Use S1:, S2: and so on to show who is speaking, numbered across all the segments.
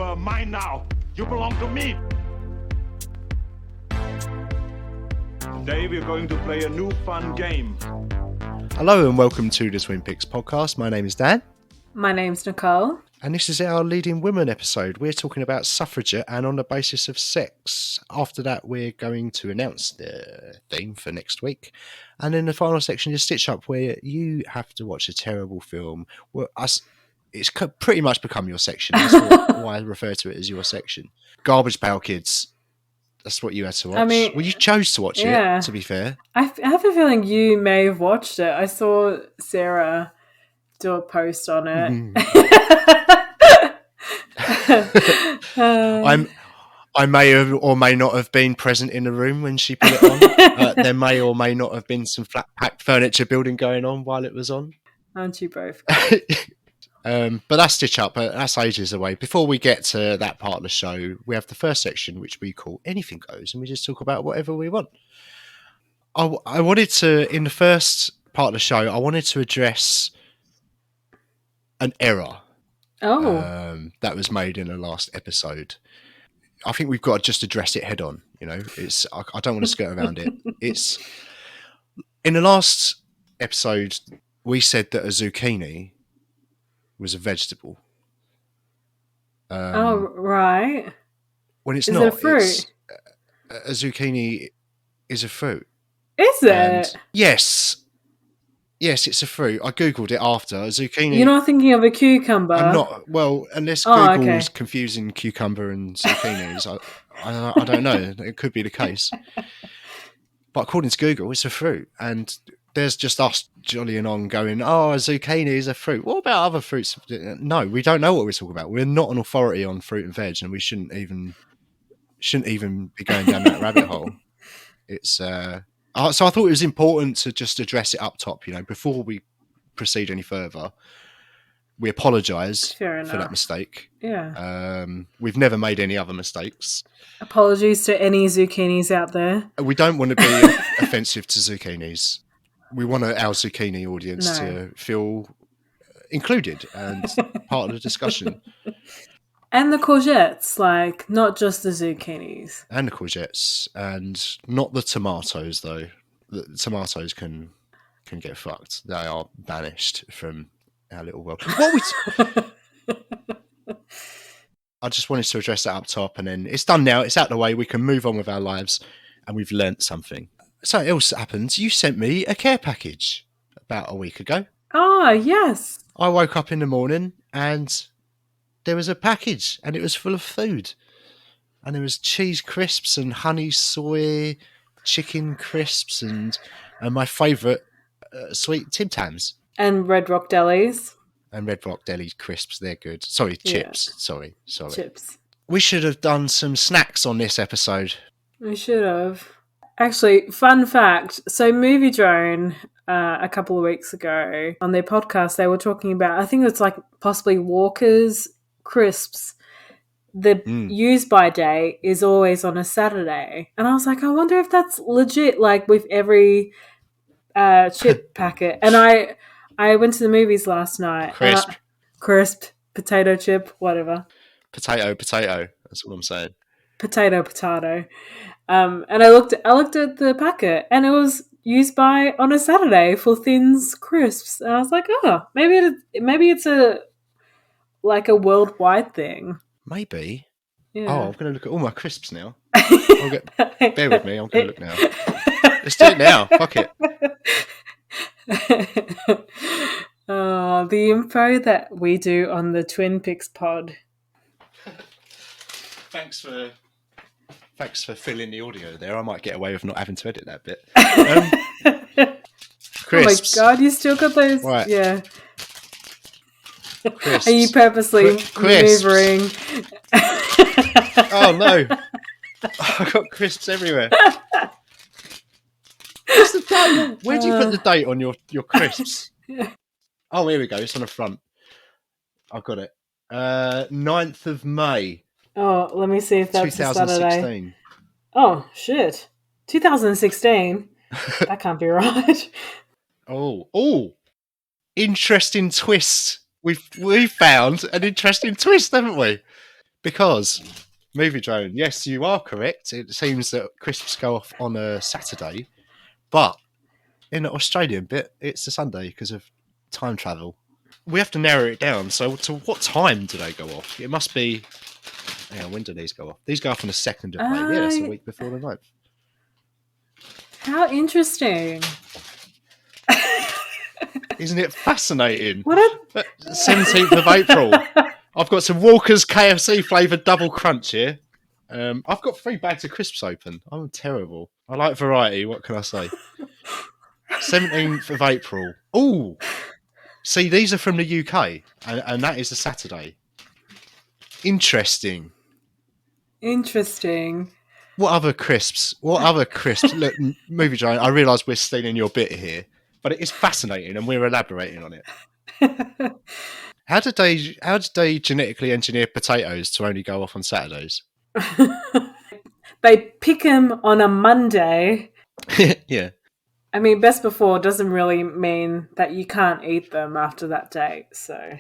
S1: You're mine now. You belong to me. Today we're going to play a new fun game.
S2: Hello and welcome to the Twin Peaks podcast. My name is Dan.
S3: My name's Nicole.
S2: And this is our Leading Women episode. We're talking about Suffragette and on the basis of sex. After that, we're going to announce the theme for next week. And in the final section is Stitch Up, where you have to watch a terrible film. Well, it's pretty much become your section. That's why I refer to it as your section. Garbage Pail Kids. That's what you had to watch. Well, you chose to watch it, to be fair.
S3: I have a feeling you may have watched it. I saw Sarah do a post on it.
S2: I may have or may not have been present in the room when she put it on. There may or may not have been some flat pack furniture building going on while it was on.
S3: Aren't you both?
S2: But that's Stitch Up. That's ages away. Before we get to that part of the show, we have the first section, which we call Anything Goes, and we just talk about whatever we want. I wanted to, in the first part of the show, I wanted to address an error that was made in the last episode. I think we've got to just address it head on. You know, I don't want to skirt around it. It's in the last episode we said that a zucchini was a vegetable.
S3: Right.
S2: When it's
S3: is
S2: not.
S3: It a fruit?
S2: A zucchini is a fruit.
S3: Is it?
S2: Yes. Yes, it's a fruit. I googled it after. A zucchini.
S3: You're not thinking of a cucumber?
S2: I'm not. Well, unless Google's confusing cucumber and zucchinis, I don't know. It could be the case. But according to Google, it's a fruit. And there's just us jollying on going, a zucchini is a fruit. What about other fruits? No, we don't know what we're talking about. We're not an authority on fruit and veg, and we shouldn't even be going down that rabbit hole. It's so I thought it was important to just address it up top, you know, before we proceed any further. We apologise for that mistake.
S3: Yeah.
S2: We've never made any other mistakes.
S3: Apologies to any zucchinis out there.
S2: We don't want to be offensive to zucchinis. We want our zucchini audience to feel included and part of the discussion.
S3: And the courgettes, like, not just the zucchinis.
S2: And the courgettes, and not the tomatoes, though. The tomatoes can get fucked. They are banished from our little world. I just wanted to address that up top, and then it's done now. It's out of the way. We can move on with our lives, and we've learnt something. Something else happened. You sent me a care package about a week ago.
S3: Ah, yes.
S2: I woke up in the morning, and there was a package, and it was full of food. And there was cheese crisps and honey soy chicken crisps and my favourite sweet Tim Tams.
S3: And Red Rock Delis.
S2: And Red Rock Deli crisps, they're good. Sorry, chips. Sorry.
S3: Chips.
S2: We should have done some snacks on this episode.
S3: We should have. Actually, fun fact. So Movie Drone, a couple of weeks ago, on their podcast, they were talking about, I think it's like possibly Walker's crisps. The use by date is always on a Saturday. And I was like, I wonder if that's legit, like with every chip packet. And I went to the movies last night. Crisp, potato chip, whatever.
S2: Potato. That's what I'm saying.
S3: Potato. And I looked at the packet, and it was used by on a Saturday for Thins crisps. And I was like, maybe it's a worldwide thing.
S2: Maybe.
S3: Yeah.
S2: Oh, I'm going to look at all my crisps now. Bear with me. I'm going to look now. Let's do it now. Fuck it.
S3: The info that we do on the Twin Peaks pod.
S2: Thanks for filling the audio there. I might get away with not having to edit that bit. Crisps.
S3: Oh my god, you still got those?
S2: Right.
S3: Yeah.
S2: Crisps.
S3: Are you purposely maneuvering?
S2: Oh no. I got crisps everywhere. What's the date? Where do you put the date on your crisps? Oh, here we go. It's on the front. I've got it. 9th of May.
S3: Oh, let me see if that's
S2: 2016.
S3: Saturday. Oh, shit. 2016? That can't be right.
S2: Oh. Interesting twist. We've found an interesting twist, haven't we? Because Movie Drone, yes, you are correct. It seems that crisps go off on a Saturday, but in the Australian bit, it's a Sunday because of time travel. We have to narrow it down. So, to what time do they go off? It must be. Hang on, when do these go off? These go off on the 2nd of May. Yeah, that's a week before the 9th.
S3: How interesting.
S2: Isn't it fascinating?
S3: What a
S2: 17th of April. I've got some Walker's KFC flavoured double crunch here. I've got 3 bags of crisps open. I'm terrible. I like variety. What can I say? 17th of April. Ooh. See, these are from the UK, and that is a Saturday. Interesting. What other crisps? Look, Movie Giant, I realise we're stealing your bit here, but it is fascinating, and we're elaborating on it. How did they genetically engineer potatoes to only go off on Saturdays?
S3: They pick them on a Monday.
S2: Yeah.
S3: I mean, best before doesn't really mean that you can't eat them after that date. So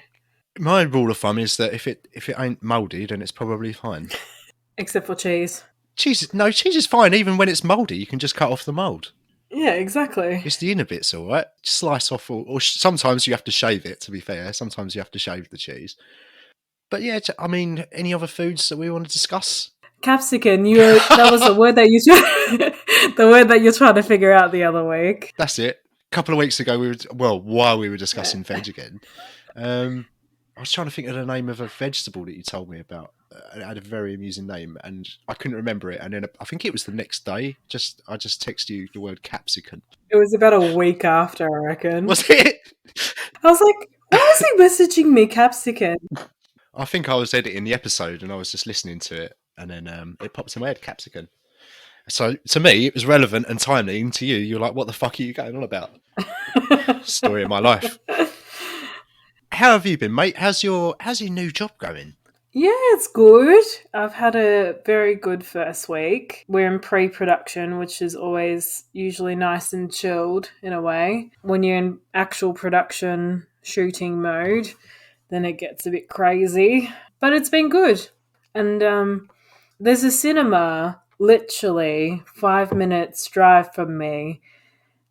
S2: my rule of thumb is that if it ain't mouldy, then it's probably fine.
S3: Except for cheese.
S2: Cheese is fine. Even when it's mouldy, you can just cut off the mould.
S3: Yeah, exactly.
S2: It's the inner bits, all right. Slice off, or sometimes you have to shave it. To be fair, sometimes you have to shave the cheese. But yeah, I mean, any other foods that we want to discuss?
S3: Capsicum. That was the word that you're trying to figure out the other week.
S2: That's it. A couple of weeks ago, while we were discussing veg again, I was trying to think of the name of a vegetable that you told me about. It had a very amusing name, and I couldn't remember it. And then I think it was the next day. I just texted you the word capsicum.
S3: It was about a week after, I reckon.
S2: Was it?
S3: I was like, why is he messaging me capsicum?
S2: I think I was editing the episode, and I was just listening to it, and then it popped in my head, capsicum. So to me, it was relevant and timely, and to you, you're like, what the fuck are you going on about? Story of my life. How have you been, mate? How's your new job going?
S3: Yeah, it's good. I've had a very good first week. We're in pre-production, which is always usually nice and chilled in a way. When you're in actual production shooting mode, then it gets a bit crazy. But it's been good. And there's a cinema literally 5 minutes drive from me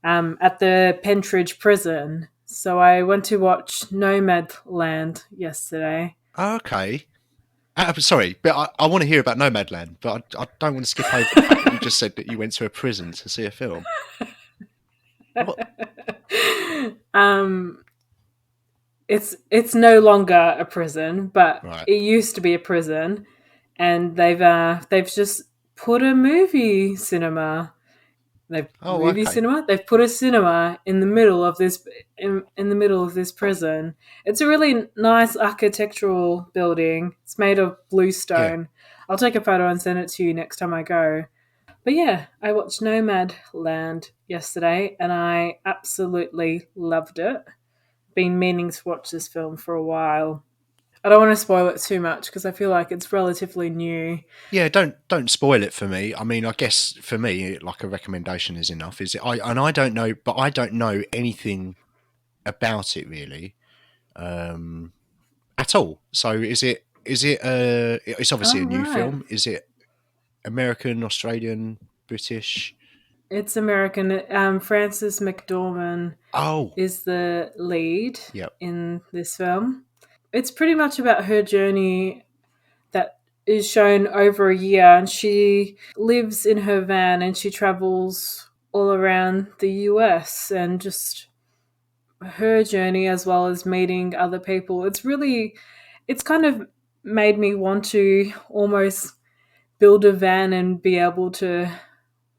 S3: at the Pentridge prison. So I went to watch Nomadland yesterday.
S2: Okay. Sorry, but I want to hear about Nomadland, but I don't want to skip over the fact that you just said that you went to a prison to see a film. What?
S3: It's no longer a prison, but
S2: Right.
S3: It used to be a prison, and they've just put a movie cinema. They've put a cinema in the middle of this in the middle of this prison. It's a really nice architectural building. It's made of bluestone. Yeah. I'll take a photo and send it to you next time I go. But yeah, I watched Nomadland yesterday and I absolutely loved it. Been meaning to watch this film for a while. I don't want to spoil it too much because I feel like it's relatively new.
S2: Yeah, don't spoil it for me. I mean, I guess for me, like a recommendation is enough. I don't know, but I don't know anything about it really, at all. So is it? It's obviously a new film. Is it American, Australian, British?
S3: It's American. Frances McDormand is the lead in this film. It's pretty much about her journey that is shown over a year, and she lives in her van and she travels all around the US and just her journey as well as meeting other people. It's kind of made me want to almost build a van and be able to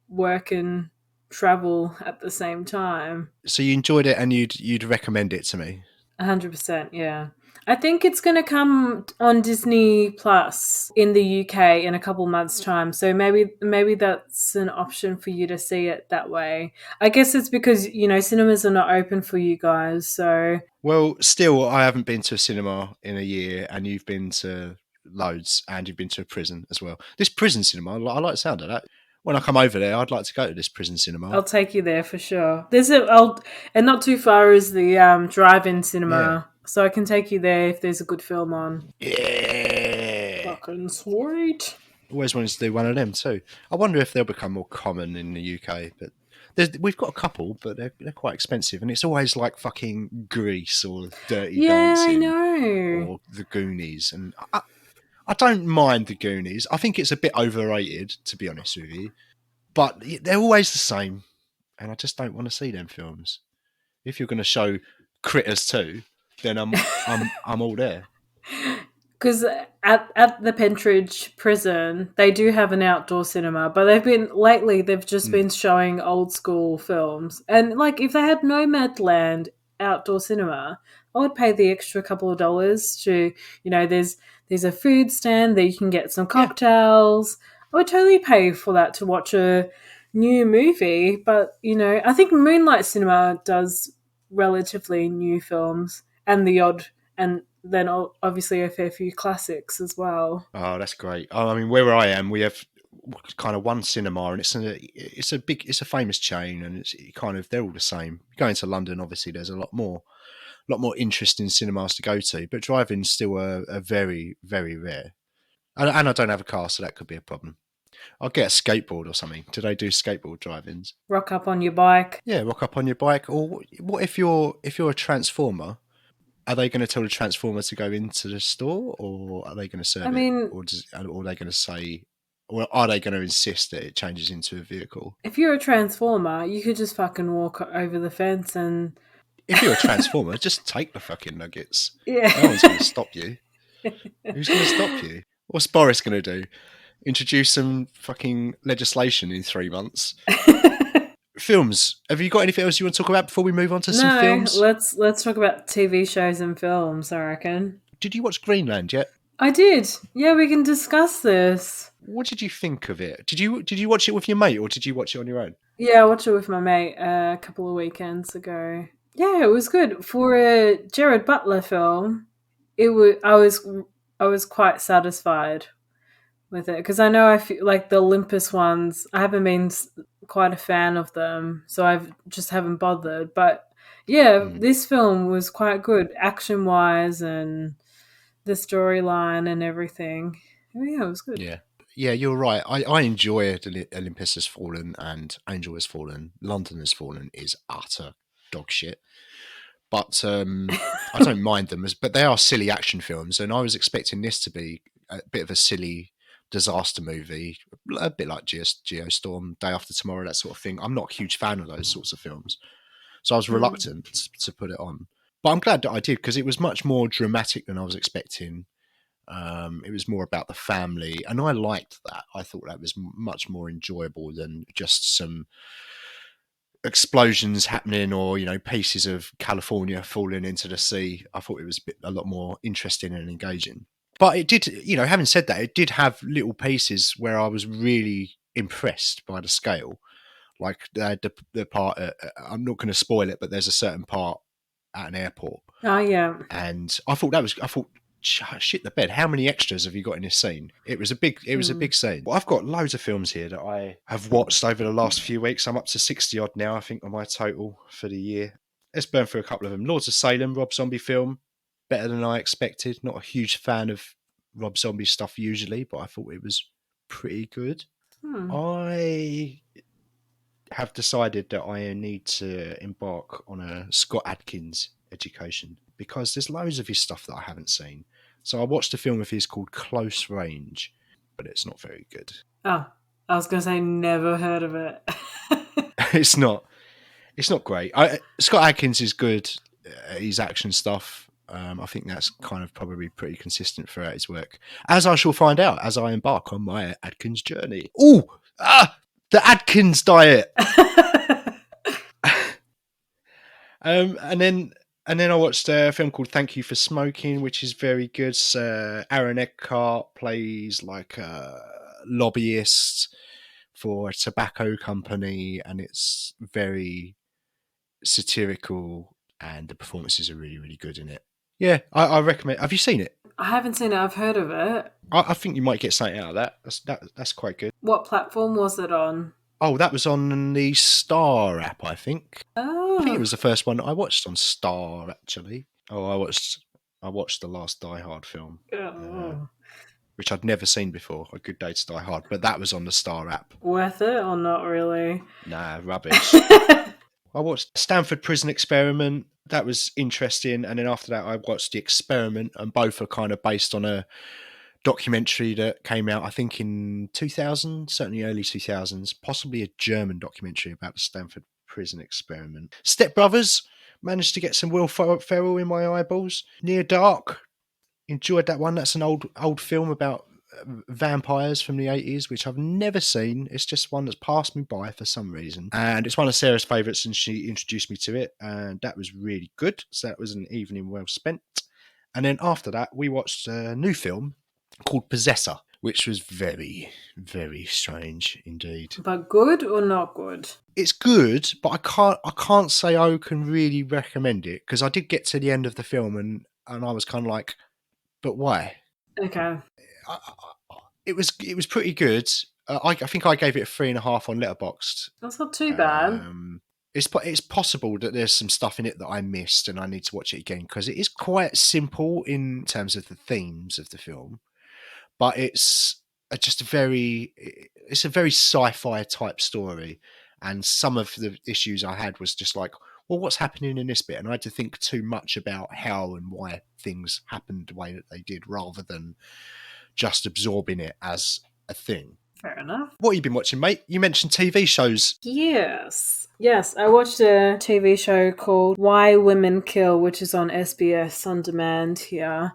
S3: work and travel at the same time.
S2: So you enjoyed it and you'd recommend it to me?
S3: 100%, yeah. I think it's going to come on Disney Plus in the UK in a couple months' time. So maybe that's an option for you to see it that way. I guess it's because, cinemas are not open for you guys. So
S2: well, still, I haven't been to a cinema in a year, and you've been to loads, and you've been to a prison as well. This prison cinema, I like the sound of that. When I come over there, I'd like to go to this prison cinema.
S3: I'll take you there for sure. And not too far is the drive-in cinema. Yeah. So I can take you there if there's a good film on.
S2: Yeah.
S3: fucking sweet.
S2: Always wanted to do one of them too. I wonder if they'll become more common in the UK, but we've got a couple, but they're quite expensive, and it's always like fucking Grease or Dirty
S3: Yeah, I
S2: Dancing
S3: know.
S2: or The Goonies, and I don't mind The Goonies. I think it's a bit overrated, to be honest with you, but they're always the same, and I just don't want to see them films. If you're going to show Critters 2, then I'm all there.
S3: Because at the Pentridge prison, they do have an outdoor cinema, but they've just been showing old school films. And like, if they had Nomadland outdoor cinema, I would pay the extra couple of dollars to, there's a food stand that you can get some cocktails. I would totally pay for that to watch a new movie. But, I think Moonlight Cinema does relatively new films and and then obviously a fair few classics as well.
S2: Oh, that's great. I mean, where I am, we have kind of one cinema, and it's a famous chain, and it's kind of, they're all the same. Going to London, obviously, there's a lot more interesting cinemas to go to, but driving's still a very, very rare. And I don't have a car, so that could be a problem. I'll get a skateboard or something. Do they do skateboard drive-ins?
S3: Rock up on your bike.
S2: Yeah, rock up on your bike. Or what if you're a transformer? Are they going to tell the transformer to go into the store, or are they going to serve it? Or are they going to say, or are they going to insist that it changes into a vehicle?
S3: If you're a transformer, you could just fucking walk over the fence and...
S2: If you're a transformer, just take the fucking nuggets.
S3: Yeah.
S2: No one's going to stop you. Who's going to stop you? What's Boris going to do? Introduce some fucking legislation in 3 months? Films. Have you got anything else you want to talk about before we move on to some films?
S3: Let's talk about TV shows and films, I reckon.
S2: Did you watch Greenland yet?
S3: I did. Yeah, we can discuss this.
S2: What did you think of it? Did you watch it with your mate, or did you watch it on your own?
S3: Yeah, I watched it with my mate a couple of weekends ago. Yeah, it was good. For a Gerard Butler film, I was quite satisfied with it, because I know I feel like the Olympus ones, I haven't been quite a fan of them, so I just haven't bothered. But yeah, this film was quite good action wise, and the storyline and everything. Yeah, it was good.
S2: Yeah, you're right. I enjoy Olympus Has Fallen and Angel Has Fallen. London Has Fallen is utter dog shit. But I don't mind them, but they are silly action films, and I was expecting this to be a bit of a silly disaster movie, a bit like Geostorm, Day After Tomorrow, that sort of thing. I'm not a huge fan of those sorts of films, so I was reluctant to put it on. But I'm glad that I did, because it was much more dramatic than I was expecting. It was more about the family, and I liked that. I thought that was much more enjoyable than just some explosions happening, or pieces of California falling into the sea. I thought it was a lot more interesting and engaging. But it did, having said that, it did have little pieces where I was really impressed by the scale. Like the part, I'm not going to spoil it, but there's a certain part at an airport.
S3: Oh, yeah.
S2: And I thought, shit the bed, how many extras have you got in this scene? It was a big scene. Well, I've got loads of films here that I have watched over the last few weeks. I'm up to 60 odd now, I think, on my total for the year. Let's burn through a couple of them. Lords of Salem, Rob Zombie film. Better than I expected. Not a huge fan of Rob Zombie stuff usually, but I thought it was pretty good. I have decided that I need to embark on a Scott Adkins education, because there's loads of his stuff that I haven't seen. So I watched a film of his called Close Range, but it's not very good.
S3: Oh, I was going to say never heard of it.
S2: It's not great. Scott Adkins is good at his action stuff. I think that's kind of probably pretty consistent throughout his work, as I shall find out as I embark on my Adkins journey. The Adkins diet. And then I watched a film called Thank You for Smoking, which is very good. Aaron Eckhart plays like a lobbyist for a tobacco company, and it's very satirical, and the performances are really, really good in it. Yeah, I recommend. Have you seen it?
S3: I haven't seen it. I've heard of it.
S2: I think you might get something out of that. That's quite good.
S3: What platform was it on?
S2: Oh, that was on the Star app, I think.
S3: Oh.
S2: I think it was the first one I watched on Star, actually. Oh, I watched the last Die Hard film. which I'd never seen before, A Good Day to Die Hard, but that was on the Star app.
S3: Worth it or not really?
S2: Nah, rubbish. I watched Stanford Prison Experiment. That was interesting. And then after that, I watched The Experiment, and both are kind of based on a documentary that came out, I think, in 2000, certainly early 2000s, possibly a German documentary about the Stanford Prison Experiment. Step Brothers, managed to get some Will Ferrell in my eyeballs. Near Dark, enjoyed that one. That's an old film about vampires from the 80s, which I've never seen. It's just one that's passed me by for some reason, and it's one of Sarah's favourites, and she introduced me to it, and that was really good. So that was an evening well spent. And then after that, we watched a new film called Possessor, which was very, very strange indeed.
S3: But good or not good?
S2: It's good, but I can't say I can really recommend it, because I did get to the end of the film and I was kind of like, but why?
S3: Okay.
S2: It was pretty good. I think I gave it a 3.5 on Letterboxd.
S3: That's not too bad.
S2: It's possible that there's some stuff in it that I missed and I need to watch it again, because it is quite simple in terms of the themes of the film, but it's a very sci-fi type story, and some of the issues I had was just like, well, what's happening in this bit? And I had to think too much about how and why things happened the way that they did, rather than just absorbing it as a thing.
S3: Fair enough.
S2: What have you been watching, mate? You mentioned TV shows.
S3: Yes, I watched a TV show called Why Women Kill, which is on SBS On Demand here.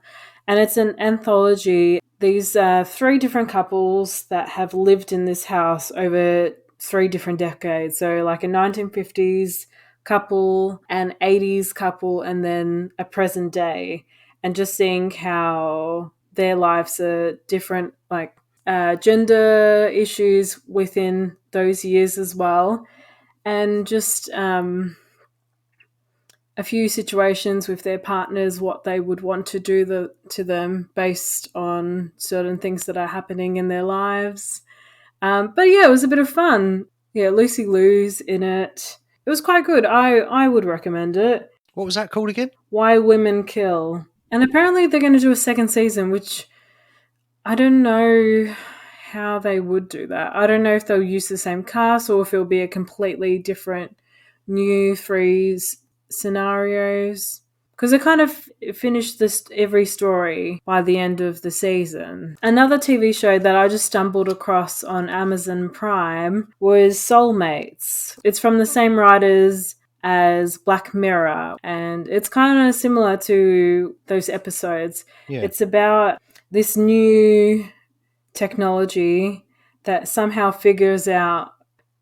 S3: And it's an anthology. These 3 different couples that have lived in this house over 3 different decades. So like a 1950s couple, an 80s couple, and then a present day. And just seeing how their lives are different, like gender issues within those years as well. And just a few situations with their partners, what they would want to do to them based on certain things that are happening in their lives. But yeah, it was a bit of fun. Yeah, Lucy Liu's in it. It was quite good. I would recommend it.
S2: What was that called again?
S3: Why Women Kill. And apparently they're going to do a 2nd season, which I don't know how they would do that. I don't know if they'll use the same cast or if it'll be a completely different new 3 scenarios. Because they kind of finished every story by the end of the season. Another TV show that I just stumbled across on Amazon Prime was Soulmates. It's from the same writers as Black Mirror, and it's kind of similar to those episodes.
S2: Yeah.
S3: It's about this new technology that somehow figures out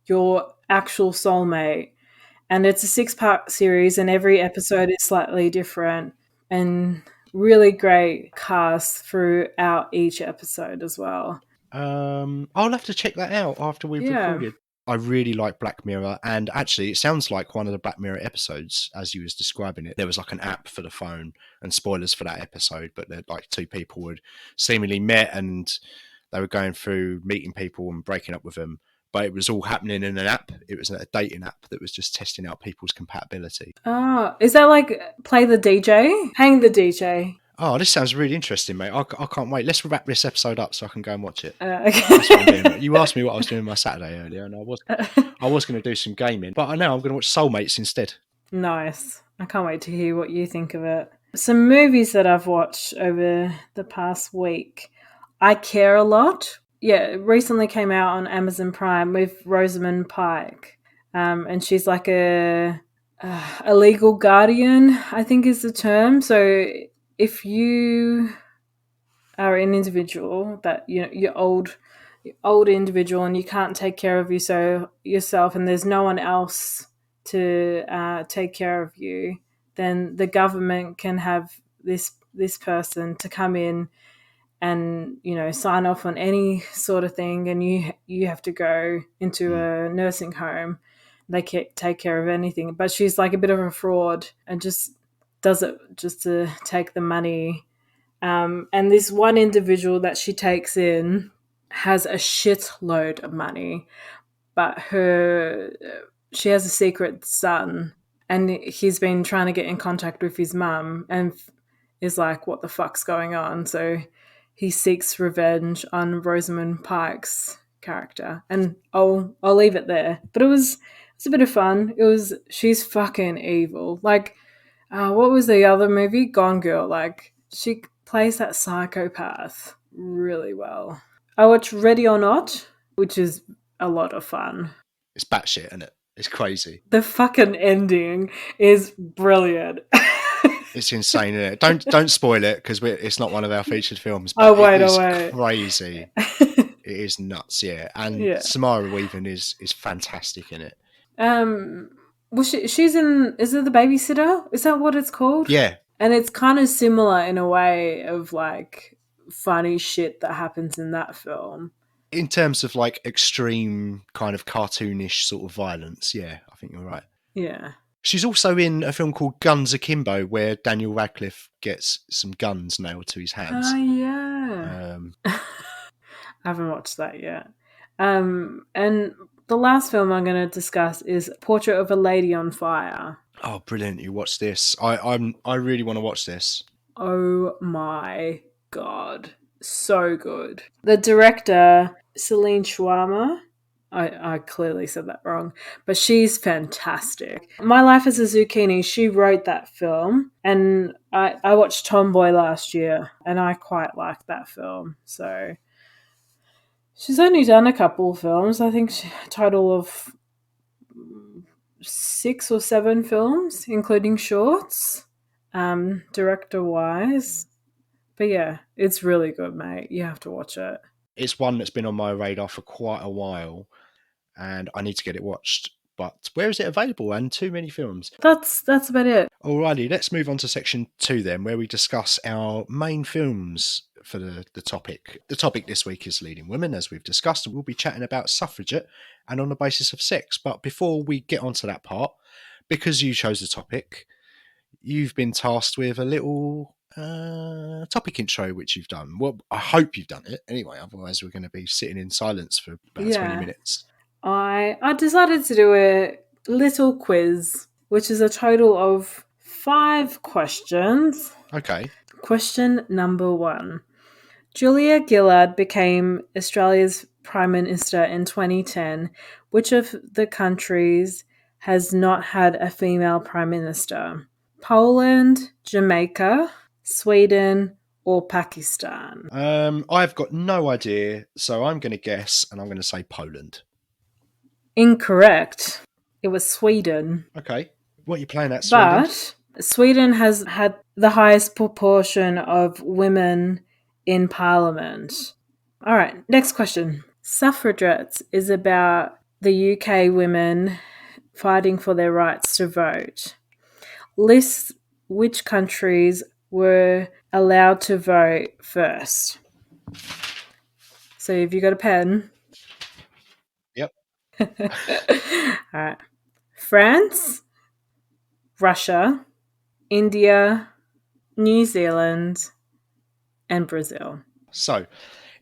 S3: your actual soulmate. And it's a 6-part series, and every episode is slightly different, and really great cast throughout each episode as well.
S2: I'll have to check that out after we've recorded. I really like Black Mirror, and actually it sounds like one of the Black Mirror episodes as you was describing it. There was like an app for the phone, and spoilers for that episode, but like 2 people had seemingly met and they were going through meeting people and breaking up with them, but it was all happening in an app. It was a dating app that was just testing out people's compatibility.
S3: Oh, is that like Play the DJ? Hang the DJ?
S2: Oh, this sounds really interesting, mate. I can't wait. Let's wrap this episode up so I can go and watch it.
S3: Okay.
S2: That's what I'm doing. You asked me what I was doing my Saturday earlier, and I was going to do some gaming, but I know I'm going to watch Soulmates instead.
S3: Nice. I can't wait to hear what you think of it. Some movies that I've watched over the past week. I Care a Lot. Yeah, it recently came out on Amazon Prime with Rosamund Pike. And she's like a legal guardian, I think is the term. So if you are an individual that you're old individual and you can't take care of yourself, and there's no one else to take care of you, then the government can have this person to come in and sign off on any sort of thing, and you have to go into a nursing home. They can't take care of anything, but she's like a bit of a fraud and just does it just to take the money. And this one individual that she takes in has a shitload of money, but she has a secret son, and he's been trying to get in contact with his mum and is like, what the fuck's going on? So he seeks revenge on Rosamund Pike's character. And I'll leave it there. But it's a bit of fun. She's fucking evil. Like, what was the other movie? Gone Girl. Like, she plays that psychopath really well. I watched Ready or Not, which is a lot of fun.
S2: It's batshit, isn't it? It's crazy.
S3: The fucking ending is brilliant.
S2: It's insane, isn't it? Don't spoil it, because it's not one of our featured films.
S3: Oh,
S2: But
S3: wait,
S2: it is
S3: wait.
S2: crazy. It is nuts, yeah. And
S3: Yeah.
S2: Samara Weaving is fantastic in it.
S3: Well, she's in. Is it The Babysitter? Is that what it's called?
S2: Yeah.
S3: And it's kind of similar in a way of like funny shit that happens in that film.
S2: In terms of like extreme kind of cartoonish sort of violence, yeah, I think you're right.
S3: Yeah.
S2: She's also in a film called Guns Akimbo, where Daniel Radcliffe gets some guns nailed to his hands.
S3: Oh, yeah. I haven't watched that yet. And the last film I'm going to discuss is Portrait of a Lady on Fire.
S2: Oh, brilliant! You watched this. I really want to watch this.
S3: Oh my god. So good. The director, Celine Sciamma, I clearly said that wrong, but she's fantastic. My Life as a Zucchini, she wrote that film, and I watched Tomboy last year, and I quite liked that film. So she's only done a couple films. I think a total of 6 or 7 films, including shorts, director-wise. But yeah, it's really good, mate. You have to watch it.
S2: It's one that's been on my radar for quite a while, and I need to get it watched. But where is it available? And too many films.
S3: That's about it.
S2: Alrighty, let's move on to section 2 then, where we discuss our main films for the topic. The topic this week is Leading Women, as we've discussed, and we'll be chatting about Suffragette and On the Basis of Sex. But before we get onto that part, because you chose the topic, you've been tasked with a little topic intro, which you've done. Well, I hope you've done it anyway, otherwise we're going to be sitting in silence for about 20 minutes.
S3: I decided to do a little quiz, which is a total of 5 questions.
S2: Okay.
S3: Question number 1. Julia Gillard became Australia's Prime Minister in 2010. Which of the countries has not had a female Prime Minister? Poland, Jamaica, Sweden, or Pakistan?
S2: I've got no idea, so I'm going to guess, and I'm going to say Poland.
S3: Incorrect. It was Sweden.
S2: Okay. What are you playing at, Sweden?
S3: But Sweden has had the highest proportion of women in parliament. All right, next question. Suffragettes is about the UK women fighting for their rights to vote. List which countries were allowed to vote first. So have you got a pen?
S2: Yep.
S3: All right. France, Russia, India, New Zealand, and Brazil.
S2: So,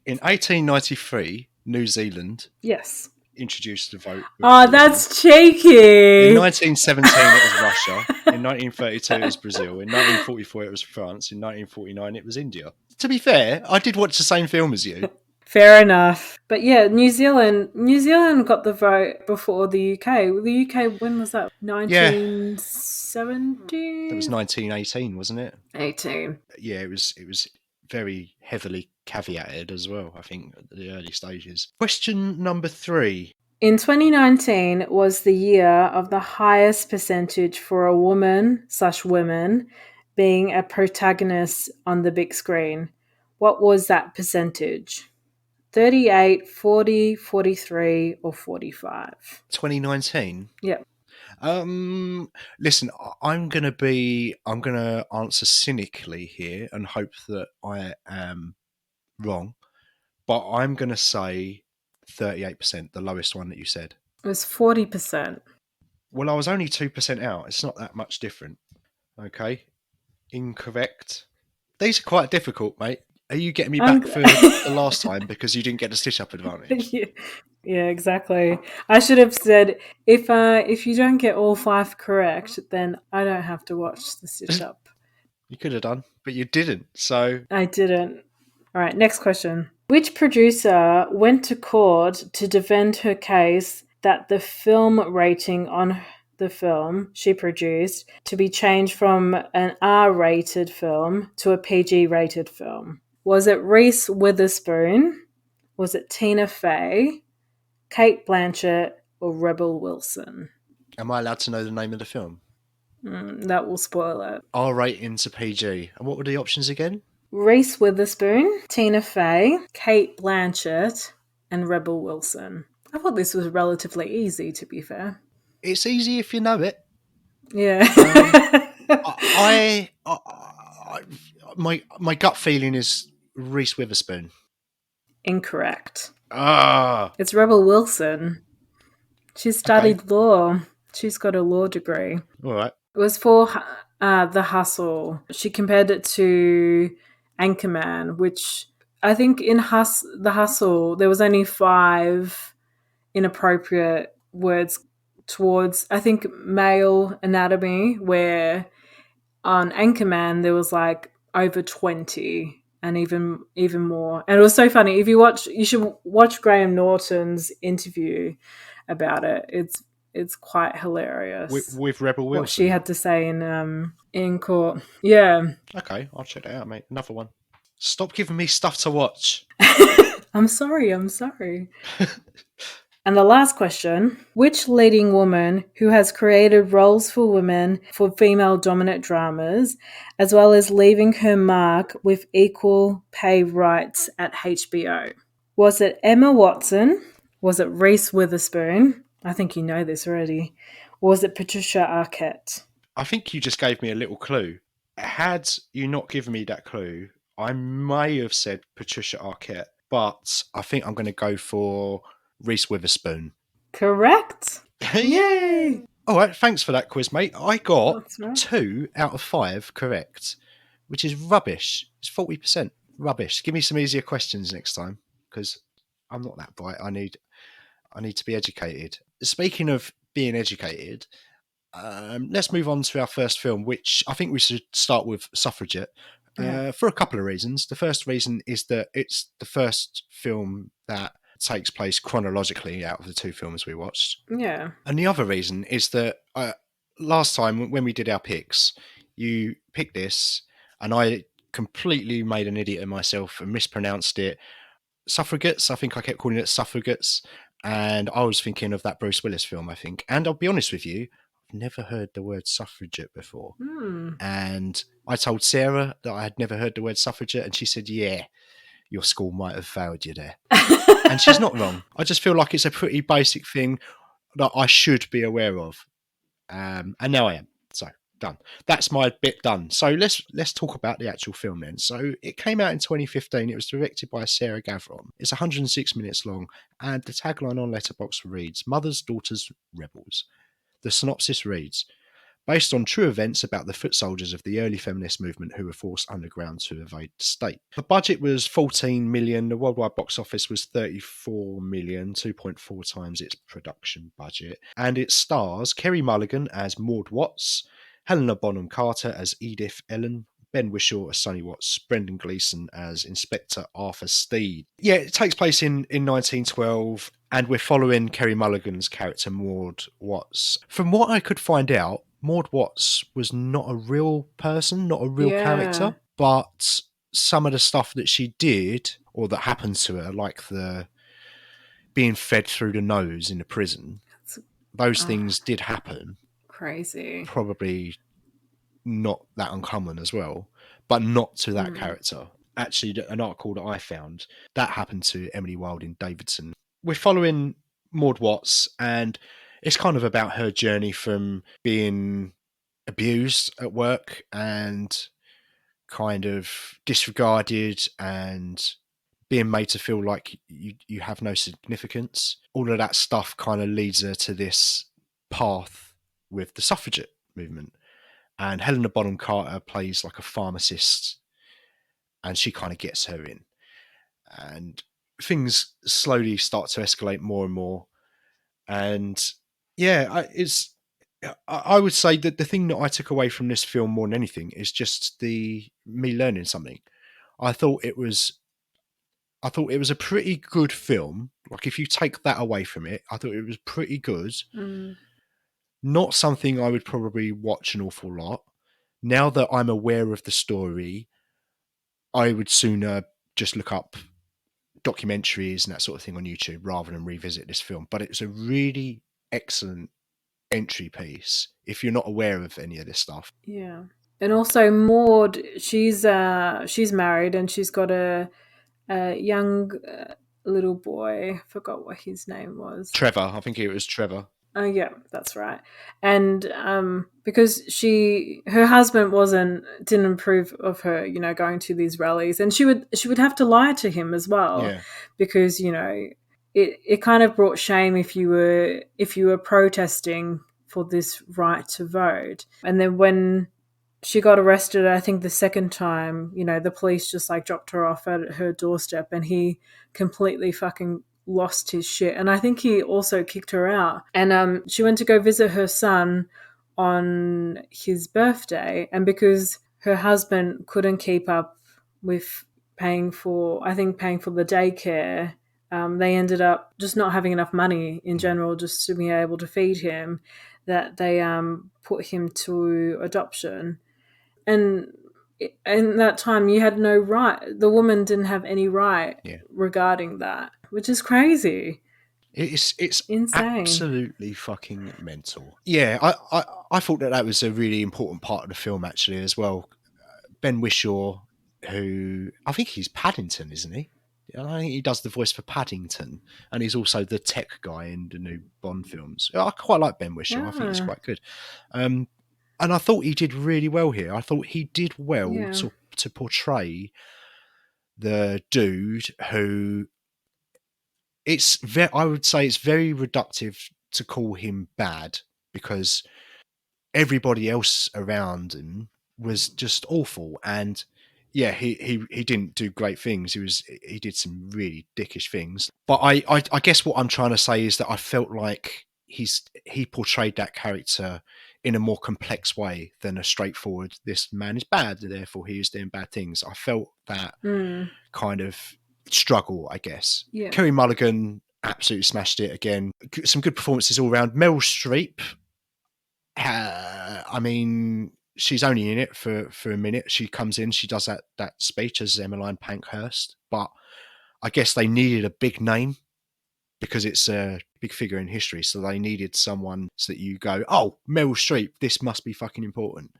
S2: in 1893, New Zealand
S3: Yes.
S2: introduced the vote.
S3: Oh, that's cheeky.
S2: In 1917, it was Russia. In 1932, it was Brazil. In 1944, it was France. In 1949, it was India. To be fair, I did watch the same film as you.
S3: Fair enough. But yeah, New Zealand got the vote before the UK. The UK, when was that? 1970?
S2: It was 1918, wasn't it?
S3: 18.
S2: Yeah, it was very heavily caveated as well, I think, at the early stages. Question number 3.
S3: In 2019 was the year of the highest percentage for a woman/women being a protagonist on the big screen. What was that percentage? 38, 40, 43, or 45?
S2: 2019?
S3: Yep.
S2: Listen, I'm gonna answer cynically here and hope that I am wrong, but I'm gonna say 38%, the lowest one that you said.
S3: It was 40%.
S2: Well, I was only 2% out. It's not that much different. Okay, incorrect. These are quite difficult, mate. Are you getting me back for the last time because you didn't get the stitch-up advantage?
S3: Yeah, exactly. I should have said, if you don't get all 5 correct, then I don't have to watch the stitch-up.
S2: You could have done, but you didn't. So
S3: I didn't. All right, next question. Which producer went to court to defend her case that the film rating on the film she produced to be changed from an R-rated film to a PG-rated film? Was it Reese Witherspoon? Was it Tina Fey, Kate Blanchett, or Rebel Wilson?
S2: Am I allowed to know the name of the film?
S3: That will spoil it.
S2: R rating to PG. And what were the options again?
S3: Reese Witherspoon, Tina Fey, Kate Blanchett, and Rebel Wilson. I thought this was relatively easy, to be fair.
S2: It's easy if you know it.
S3: Yeah.
S2: My gut feeling is Reese Witherspoon.
S3: Incorrect.
S2: Ah,
S3: It's Rebel Wilson. She studied law. She's got a law degree.
S2: all right.
S3: It was for The Hustle. She compared it to Anchorman, which I think in The Hustle, there was only 5 inappropriate words towards, I think, male anatomy, where on Anchorman, there was like over 20 and even more. And it was so funny. If you should watch Graham Norton's interview about it. It's quite hilarious.
S2: With Rebel Wilson.
S3: What she had to say in court. Yeah.
S2: Okay, I'll check that out, mate. Another one. Stop giving me stuff to watch.
S3: I'm sorry. And the last question, which leading woman who has created roles for women for female-dominant dramas, as well as leaving her mark with equal pay rights at HBO? Was it Emma Watson? Was it Reese Witherspoon? I think you know this already. Or was it Patricia Arquette?
S2: I think you just gave me a little clue. Had you not given me that clue, I may have said Patricia Arquette, but I think I'm going to go for Reese Witherspoon.
S3: Correct. Yay!
S2: All right, thanks for that quiz, mate. I got
S3: That's right.
S2: 2 out of 5 correct, which is rubbish. It's 40%. Rubbish. Give me some easier questions next time, because I'm not that bright. I need to be educated. Speaking of being educated, let's move on to our first film, which I think we should start with Suffragette. For a couple of reasons. The first reason is that it's the first film that takes place chronologically out of the 2 films we watched.
S3: Yeah.
S2: And the other reason is that last time when we did our picks, you picked this and I completely made an idiot of myself and mispronounced it. Suffragettes, I think I kept calling it Suffragettes. And I was thinking of that Bruce Willis film, I think. And I'll be honest with you, I've never heard the word suffragette before. And I told Sarah that I had never heard the word suffragette, and she said, yeah, your school might have failed you there. And she's not wrong. I just feel like it's a pretty basic thing that I should be aware of. And now I am. So, done. That's my bit done. So let's talk about the actual film then. So it came out in 2015. It was directed by Sarah Gavron. It's 106 minutes long, and the tagline on Letterboxd reads, Mothers, Daughters, Rebels. The synopsis reads, based on true events about the foot soldiers of the early feminist movement who were forced underground to evade the state. The budget was 14 million. The worldwide box office was 34 million, 2.4 times its production budget. And it stars Kerry Mulligan as Maud Watts, Helena Bonham Carter as Edith Ellen, Ben Whishaw as Sonny Watts, Brendan Gleeson as Inspector Arthur Steed. Yeah, it takes place in 1912, and we're following Kerry Mulligan's character, Maud Watts. From what I could find out, Maud Watts was not a real person, not a real character, but some of the stuff that she did, or that happened to her, like the being fed through the nose in the prison, those things did happen.
S3: Crazy.
S2: Probably not that uncommon as well, but not to that character. Actually, an article that I found, that happened to Emily Wilding Davidson. We're following Maud Watts, and it's kind of about her journey from being abused at work and kind of disregarded and being made to feel like you have no significance. All of that stuff kind of leads her to this path with the suffragette movement. And Helena Bonham Carter plays like a pharmacist, and she kind of gets her in. And things slowly start to escalate more and more. And yeah, I would say that the thing that I took away from this film more than anything is just me learning something. I thought it was I thought it was a pretty good film. Like, if you take that away from it, I thought it was pretty good.
S3: Mm.
S2: Not something I would probably watch an awful lot. Now that I'm aware of the story, I would sooner just look up documentaries and that sort of thing on YouTube rather than revisit this film. But it's a really excellent entry piece if you're not aware of any of this stuff.
S3: Yeah. And also Maud, she's married and she's got a young little boy. I forgot what his name was.
S2: Trevor, I think it was Trevor.
S3: Oh yeah, that's right. And because her husband didn't approve of her, going to these rallies, and she would have to lie to him as well,
S2: Yeah.
S3: because it kind of brought shame if you were protesting for this right to vote. And then when she got arrested, I think the second time, the police just like dropped her off at her doorstep, and he completely fucking lost his shit. And I think he also kicked her out. And she went to go visit her son on his birthday, and because her husband couldn't keep up with paying for the daycare, they ended up just not having enough money in general just to be able to feed him, that they put him to adoption. And in that time, you had no right. The woman didn't have any right regarding that, which is crazy.
S2: It's
S3: insane,
S2: absolutely fucking mental. Yeah, I thought that was a really important part of the film actually as well. Ben Whishaw, who I think he's Paddington, isn't he? I think he does the voice for Paddington, and he's also the tech guy in the new Bond films. I quite like Ben Whishaw. I think he's quite good. And I thought he did really well here. I thought he did well to portray the dude who... I would say it's very reductive to call him bad, because everybody else around him was just awful. And yeah, he didn't do great things. He did some really dickish things. But I guess what I'm trying to say is that I felt like he portrayed that character in a more complex way than a straightforward, this man is bad, therefore he is doing bad things. I felt that kind of struggle, I guess.
S3: Yeah.
S2: Kerry Mulligan absolutely smashed it again. Some good performances all around. Meryl Streep, I mean, she's only in it for a minute. She comes in, she does that speech as Emmeline Pankhurst, but I guess they needed a big name because it's a big figure in history, so they needed someone so that you go, oh, Meryl Streep, this must be fucking important.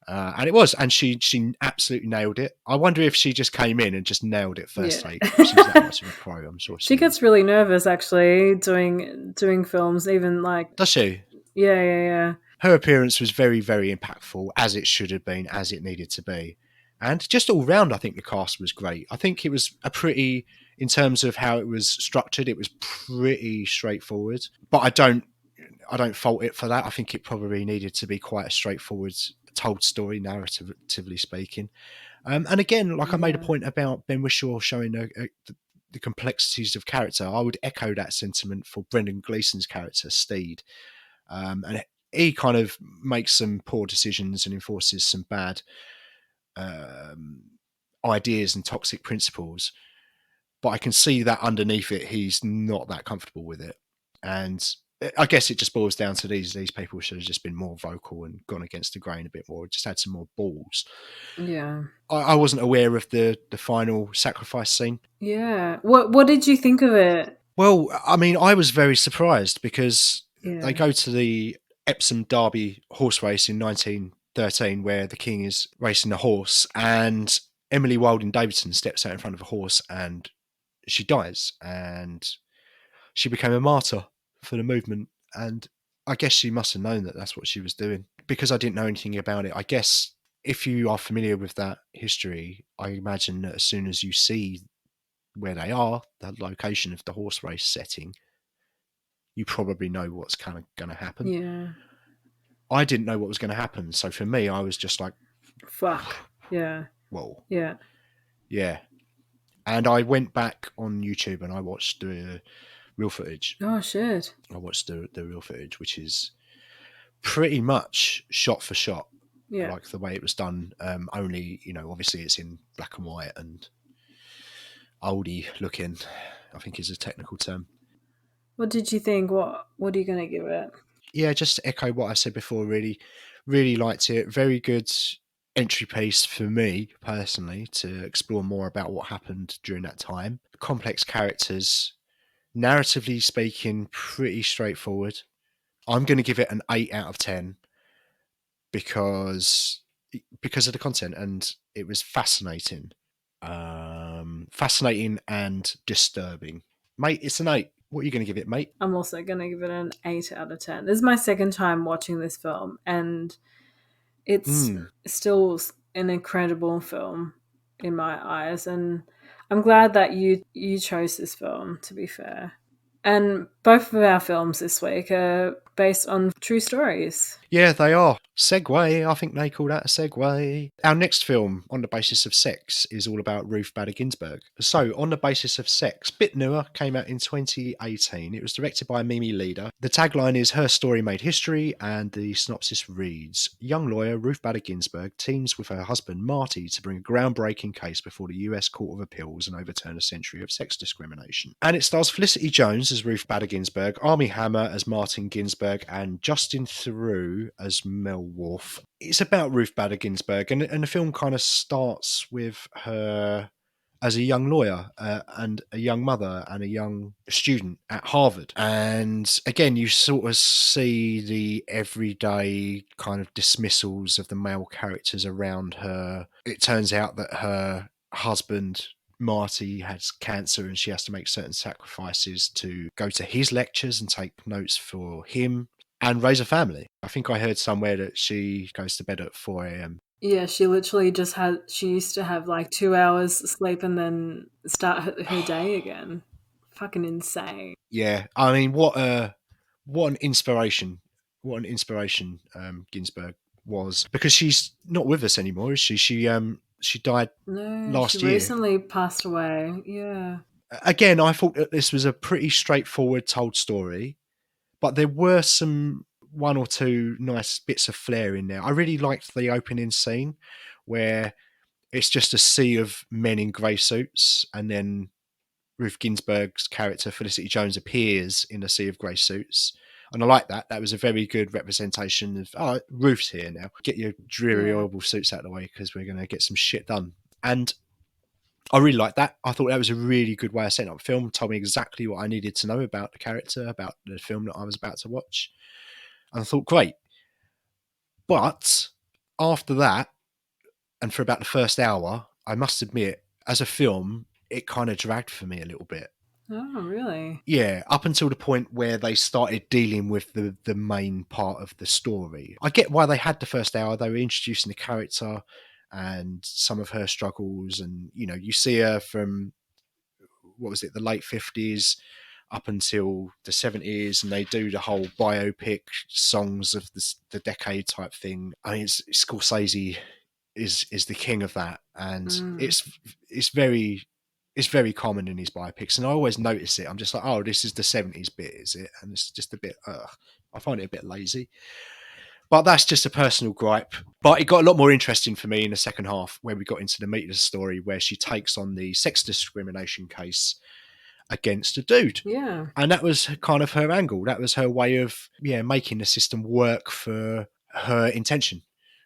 S2: And it was, and she absolutely nailed it. I wonder if she just came in and just nailed it first take. She's that much of a pro, I'm sure.
S3: She gets really nervous actually doing films, even like...
S2: Does she?
S3: Yeah.
S2: Her appearance was very, very impactful, as it should have been, as it needed to be. And just all round, I think the cast was great. I think it was in terms of how it was structured, it was pretty straightforward. But I don't fault it for that. I think it probably needed to be quite a straightforward told story, narratively speaking. And again, like I made a point about Ben Whishaw showing the complexities of character, I would echo that sentiment for Brendan Gleeson's character, Steed. And he kind of makes some poor decisions and enforces some bad ideas and toxic principles. But I can see that underneath it, he's not that comfortable with it. And I guess it just boils down to these people should have just been more vocal and gone against the grain a bit more, just had some more balls.
S3: Yeah.
S2: I wasn't aware of the final sacrifice scene.
S3: Yeah. What did you think of it?
S2: Well, I mean, I was very surprised because they go to the Epsom Derby horse race in 1913 where the king is racing a horse, and Emily Wilding Davidson steps out in front of a horse and she dies, and she became a martyr for the movement. And I guess she must have known that that's what she was doing. Because I didn't know anything about it, I guess if you are familiar with that history, I imagine that as soon as you see where they are, the location of the horse race setting, you probably know what's kind of going to happen.
S3: Yeah.
S2: I didn't know what was going to happen. So for me, I was just like,
S3: fuck. Yeah.
S2: Whoa.
S3: Yeah.
S2: Yeah. And I went back on YouTube and I watched the real footage.
S3: Oh, shit.
S2: I watched the real footage, which is pretty much shot for shot.
S3: Yeah.
S2: Like the way it was done. Only, obviously it's in black and white, and oldie looking, I think is a technical term.
S3: What did you think? What are you going to give it?
S2: Yeah, just to echo what I said before, really liked it. Very good entry piece for me personally to explore more about what happened during that time. Complex characters, narratively speaking, pretty straightforward. I'm going to give it an 8 out of 10 because of the content, and it was fascinating. Fascinating and disturbing. Mate, it's an 8. What are you going to give it, mate?
S3: I'm also going to give it an 8 out of 10. This is my second time watching this film, and it's still an incredible film in my eyes. And I'm glad that you chose this film, to be fair. And both of our films this week are based on true stories.
S2: Yeah, they are. Segue, I think they call that a segue. Our next film, On the Basis of Sex, is all about Ruth Bader Ginsburg. So, On the Basis of Sex, bit newer, came out in 2018. It was directed by Mimi Leader. The tagline is Her Story Made History, and the synopsis reads, young lawyer Ruth Bader Ginsburg teams with her husband Marty to bring a groundbreaking case before the US Court of Appeals and overturn a century of sex discrimination. And it stars Felicity Jones as Ruth Bader Ginsburg, Armie Hammer as Martin Ginsburg, and Justin Theroux as Mel Worf. It's about Ruth Bader Ginsburg, and the film kind of starts with her as a young lawyer and a young mother and a young student at Harvard. And again, you sort of see the everyday kind of dismissals of the male characters around her. It turns out that her husband Marty has cancer and she has to make certain sacrifices to go to his lectures and take notes for him and raise a family. I think I heard somewhere that she goes to bed at 4 a.m.
S3: Yeah, she literally she used to have like 2 hours sleep and then start her day again. Fucking insane.
S2: Yeah, I mean, what an inspiration. What an inspiration Ginsburg was. Because she's not with us anymore, is she? She died last
S3: she
S2: year.
S3: recently passed away. Yeah.
S2: Again, I thought that this was a pretty straightforward told story, but there were one or two nice bits of flair in there. I really liked the opening scene where it's just a sea of men in grey suits, and then Ruth Ginsburg's character Felicity Jones appears in a sea of grey suits. And I like that. That was a very good representation of, Ruth's here now. Get your dreary, horrible suits out of the way because we're going to get some shit done. And I really liked that. I thought that was a really good way of setting up a film. Told me exactly what I needed to know about the character, about the film that I was about to watch. And I thought, great. But after that, and for about the first hour, I must admit, as a film, it kind of dragged for me a little bit.
S3: Oh, really?
S2: Yeah, up until the point where they started dealing with the main part of the story. I get why they had the first hour. They were introducing the character and some of her struggles. And, you see her from, the late 50s up until the 70s, and they do the whole biopic songs of the decade type thing. I mean, Scorsese is the king of that, and it's very common in his biopics, and I always notice it. I'm just like, oh, this is the 70s bit, is it? And it's just a bit, I find it a bit lazy. But that's just a personal gripe. But it got a lot more interesting for me in the second half, where we got into the meat of the story, where she takes on the sex discrimination case against a dude.
S3: Yeah.
S2: And that was kind of her angle. That was her way of, making the system work for her intention,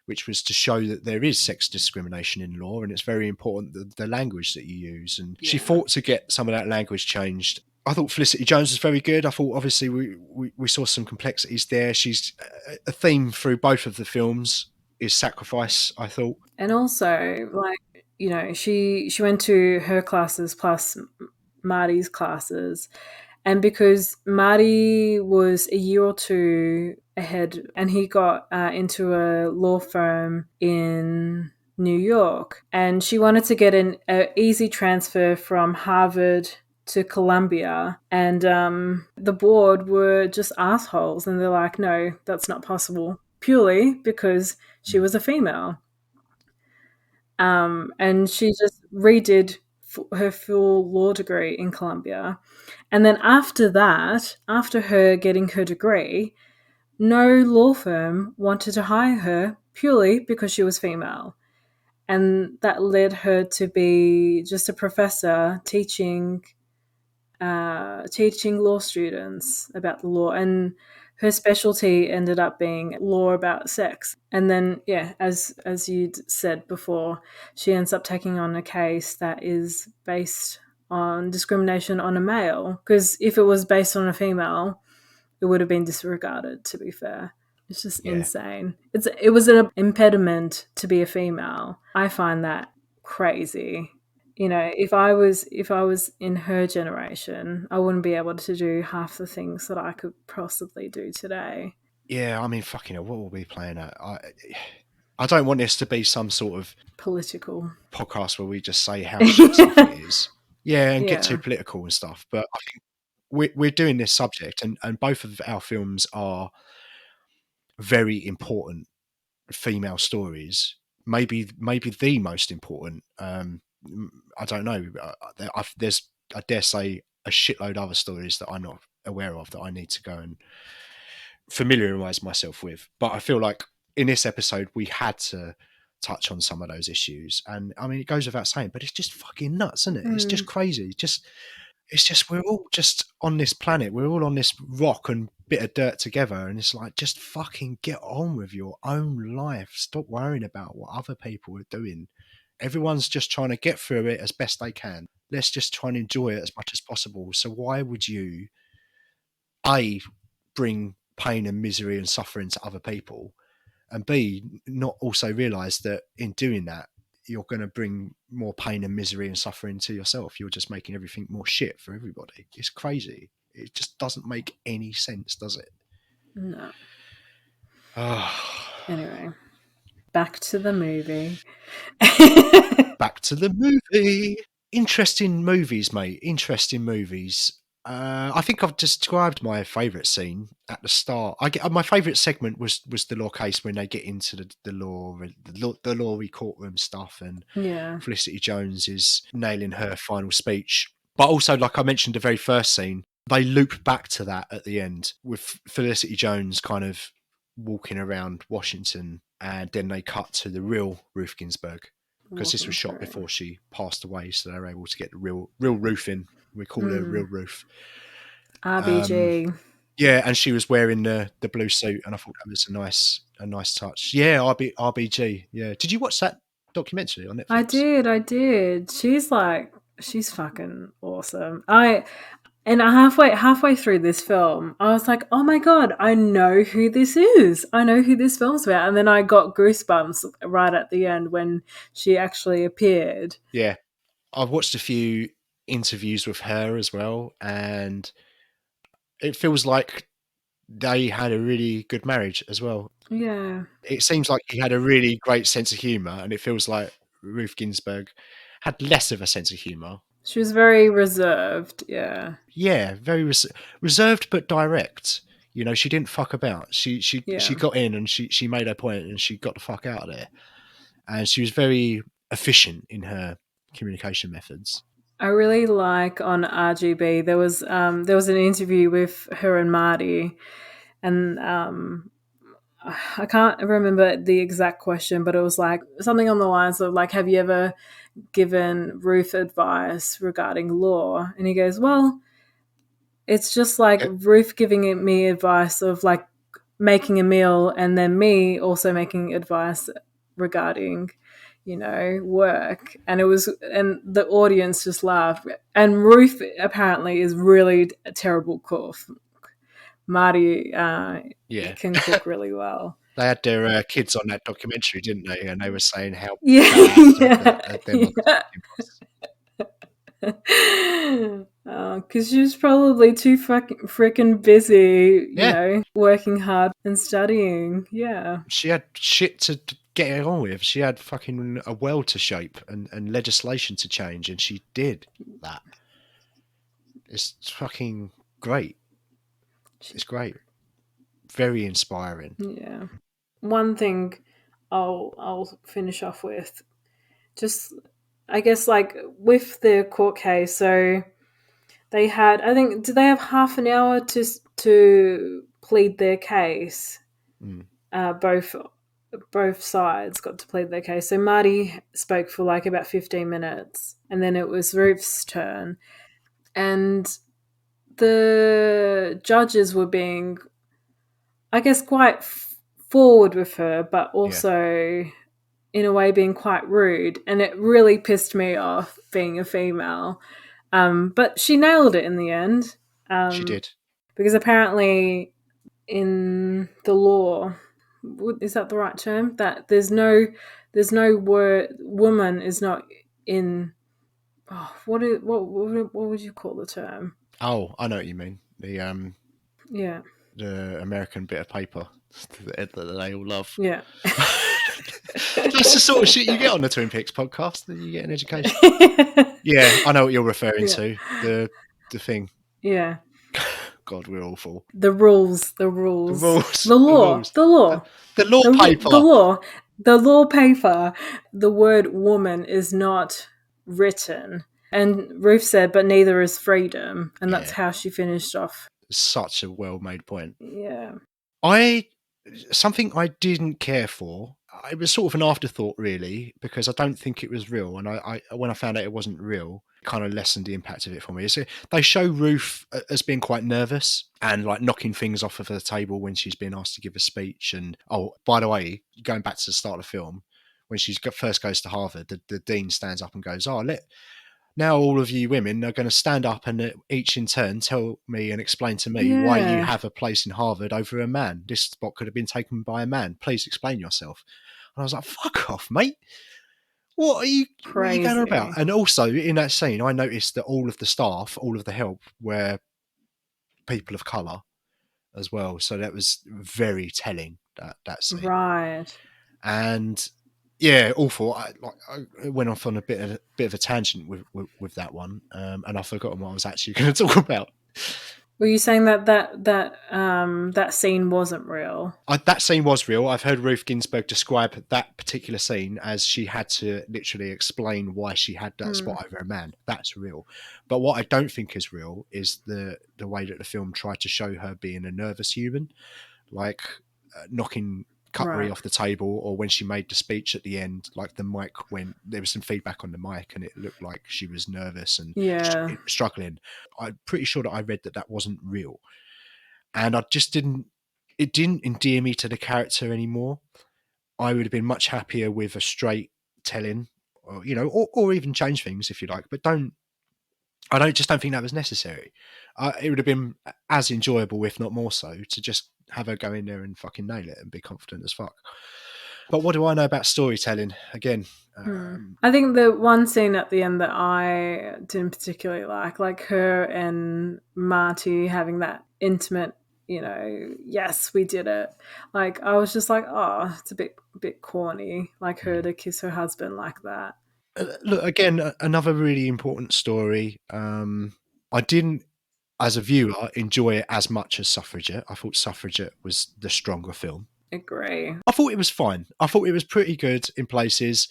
S2: which was to show that there is sex discrimination in law, and it's very important the language that you use. And she fought to get some of that language changed. I thought Felicity Jones was very good. I thought, obviously, we saw some complexities there. She's a theme through both of the films is sacrifice, I thought.
S3: And also, she went to her classes plus Marty's classes. And because Marty was a year or two ahead and he got into a law firm in New York, and she wanted to get an easy transfer from Harvard to Columbia, and the board were just assholes, and they're like, no, that's not possible, purely because she was a female. And she just redid her full law degree in Columbia. And then after that, after her getting her degree, no law firm wanted to hire her purely because she was female. and that led her to be just a professor teaching law students about the law, and her specialty ended up being law about sex. And then, yeah, as you'd said before, she ends up taking on a case that is based on discrimination on a male, because if it was based on a female, it would have been disregarded, to be fair. It's just insane. It was an impediment to be a female. I find that crazy. You know, if I was in her generation, I wouldn't be able to do half the things that I could possibly do today.
S2: Yeah, I mean, fucking hell, what will we be playing at? I don't want this to be some sort of
S3: Political
S2: podcast where we just say how shit stuff it is. Yeah, and get
S3: Yeah.
S2: too political and stuff. But I think we're doing this subject, and both of our films are very important female stories. Maybe the most important. I don't know. There's, I dare say, a shitload of other stories that I'm not aware of that I need to go and familiarize myself with. But I feel like in this episode we had to touch on some of those issues. And I mean, it goes without saying, but it's just fucking nuts, isn't it? It's just crazy. It's just, we're all just on this planet. We're all on this rock and bit of dirt together. And it's like, just fucking get on with your own life. Stop worrying about what other people are doing. Everyone's just trying to get through it as best they can. Let's just try and enjoy it as much as possible. So why would you, A, bring pain and misery and suffering to other people, and B, not also realise that in doing that, you're going to bring more pain and misery and suffering to yourself. You're just making everything more shit for everybody. It's crazy. It just doesn't make any sense, does it?
S3: No.
S2: Oh.
S3: Anyway, back to the movie.
S2: Back to the movie. Interesting movies, mate. Interesting movies. I think I've described my favourite scene at the start. My favourite segment was the law case, when they get into the law courtroom stuff, and
S3: Yeah.
S2: Felicity Jones is nailing her final speech. But also, like I mentioned, the very first scene, they loop back to that at the end with Felicity Jones kind of walking around Washington, and then they cut to the real Ruth Ginsburg, because this was shot before she passed away, so they were able to get the real Ruth in. We call her real Ruth.
S3: RBG.
S2: Yeah, and she was wearing the blue suit, and I thought that was a nice touch. Yeah, RBG. Yeah, did you watch that documentary on Netflix?
S3: I did. She's fucking awesome. Halfway through this film, I was like, oh my God, I know who this is. I know who this film's about. And then I got goosebumps right at the end when she actually appeared.
S2: Yeah, I've watched a few interviews with her as well, and it feels like they had a really good marriage as well.
S3: Yeah.
S2: It seems like he had a really great sense of humour, and it feels like Ruth Ginsburg had less of a sense of humour.
S3: She was very reserved, yeah.
S2: Yeah, very reserved but direct. You know, she didn't fuck about. She got in, and she made her point, and she got the fuck out of there. And she was very efficient in her communication methods.
S3: I really like on RGB, there was an interview with her and Marty, and I can't remember the exact question, but it was like something on the lines of like, have you ever given Ruth advice regarding law? And he goes, well, it's just like Ruth giving me advice of like making a meal, and then me also making advice regarding, you know, work. And and the audience just laughed. And Ruth apparently is really a terrible cook. Marty can cook really well.
S2: They had their kids on that documentary, didn't they? And they were saying how
S3: bad because she was probably too freaking busy, you know, working hard and studying. Yeah.
S2: She had shit to get on with. She had fucking a world to shape and legislation to change, and she did that. It's fucking great. It's great. Very inspiring.
S3: Yeah. One thing I'll finish off with, just I guess like with the court case, so they had, I think, did they have half an hour to plead their case? Both both sides got to plead their case. So Marty spoke for like about 15 minutes, and then it was Ruth's turn. And the judges were being, I guess, quite forward with her, but also in a way being quite rude. And it really pissed me off being a female. But she nailed it in the end.
S2: She did.
S3: Because apparently in the law, is that the right term? That there's no word, woman is not in, what would you call the term?
S2: Oh, I know what you mean. The
S3: Yeah.
S2: the American bit of paper that they all love.
S3: Yeah.
S2: That's the sort of shit you get on the Twin Peaks podcast. That you get an education. Yeah, I know what you're referring to. The thing.
S3: Yeah.
S2: God, we're awful.
S3: The rules.
S2: The rules.
S3: The law.
S2: The law paper.
S3: The law paper. The word woman is not written. And Ruth said, but neither is freedom. And that's how she finished off.
S2: Such a well-made point.
S3: Yeah.
S2: Something I didn't care for, it was sort of an afterthought really, because I don't think it was real. And I when I found out it wasn't real, it kind of lessened the impact of it for me. So they show Ruth as being quite nervous and like knocking things off of the table when she's being asked to give a speech. And oh, by the way, going back to the start of the film, when she first goes to Harvard, the dean stands up and goes, now all of you women are going to stand up and each in turn tell me and explain to me why you have a place in Harvard over a man. This spot could have been taken by a man. Please explain yourself. And I was like, fuck off, mate. What are you going on about? And also in that scene, I noticed that all of the staff, all of the help were people of colour as well. So that was very telling, that scene.
S3: Right.
S2: And yeah, awful. I went off on a bit of a tangent with that one, and I've forgotten what I was actually going to talk about.
S3: Were you saying that scene wasn't real?
S2: That scene was real. I've heard Ruth Ginsburg describe that particular scene as she had to literally explain why she had that spot over a man. That's real. But what I don't think is real is the way that the film tried to show her being a nervous human, like knocking cutlery off the table, or when she made the speech at the end, like the mic there was some feedback on the mic and it looked like she was nervous and struggling. I'm pretty sure that I read that wasn't real, and I just didn't endear me to the character anymore. I would have been much happier with a straight telling, or or even change things if you like, but I just don't think that was necessary. It would have been as enjoyable, if not more so, to just have her go in there and fucking nail it and be confident as fuck. But what do I know about storytelling? Again,
S3: I think the one scene at the end that I didn't particularly like her and Marty having that intimate, yes, we did it. Like I was just like, oh, it's a bit corny, like her to kiss her husband like that.
S2: Look, again, another really important story. I didn't, as a viewer, enjoy it as much as Suffragette. I thought Suffragette was the stronger film.
S3: Agree.
S2: I thought it was fine. I thought it was pretty good in places.